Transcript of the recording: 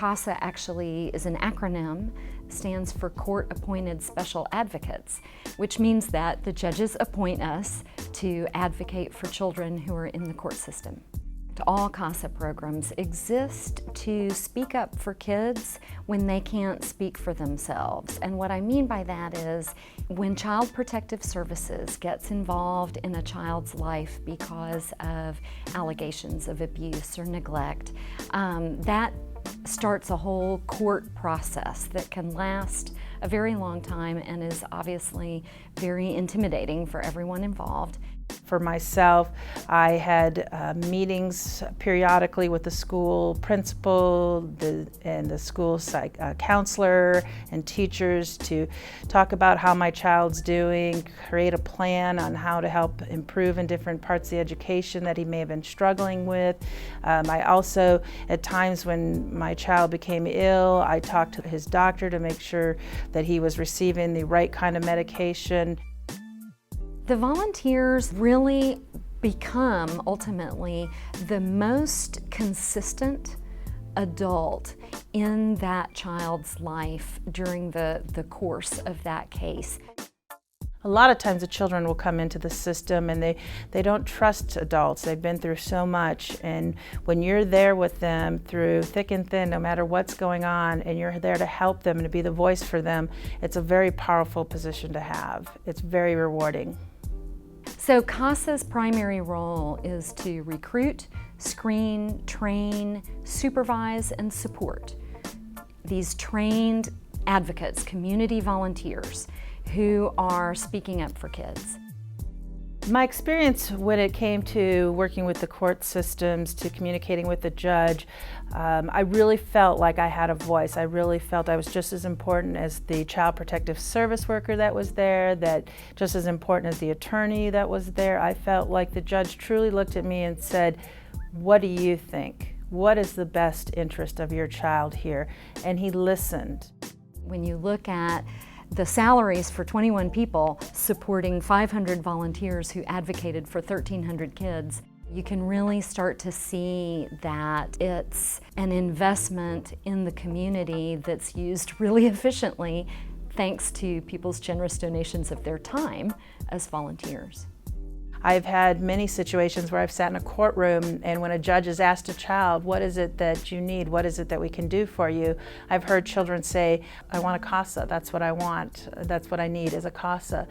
CASA actually is an acronym, stands for Court Appointed Special Advocates, which means that the judges appoint us to advocate for children who are in the court system. All CASA programs exist to speak up for kids when they can't speak for themselves. And what I mean by that is when Child Protective Services gets involved in a child's life because of allegations of abuse or neglect, that starts a whole court process that can last a very long time and is obviously very intimidating for everyone involved. For myself, I had meetings periodically with the school principal and the school counselor and teachers to talk about how my child's doing, create a plan on how to help improve in different parts of the education that he may have been struggling with. I also, at times when my child became ill, I talked to his doctor to make sure that he was receiving the right kind of medication. The volunteers really become ultimately the most consistent adult in that child's life during the course of that case. A lot of times the children will come into the system and they don't trust adults. They've been through so much, and when you're there with them through thick and thin, no matter what's going on, and you're there to help them and to be the voice for them, it's a very powerful position to have. It's very rewarding. So CASA's primary role is to recruit, screen, train, supervise, and support these trained advocates, community volunteers, who are speaking up for kids. My experience when it came to working with the court systems, to communicating with the judge, I really felt like I had a voice. I really felt I was just as important as the child protective service worker that was there, that just as important as the attorney that was there. I felt like the judge truly looked at me and said, "What do you think? What is the best interest of your child here?" And he listened. When you look at the salaries for 21 people supporting 500 volunteers who advocated for 1,300 kids, you can really start to see that it's an investment in the community that's used really efficiently thanks to people's generous donations of their time as volunteers. I've had many situations where I've sat in a courtroom, and when a judge has asked a child, "What is it that you need? What is it that we can do for you?" I've heard children say, "I want a CASA. That's what I want. That's what I need is a CASA."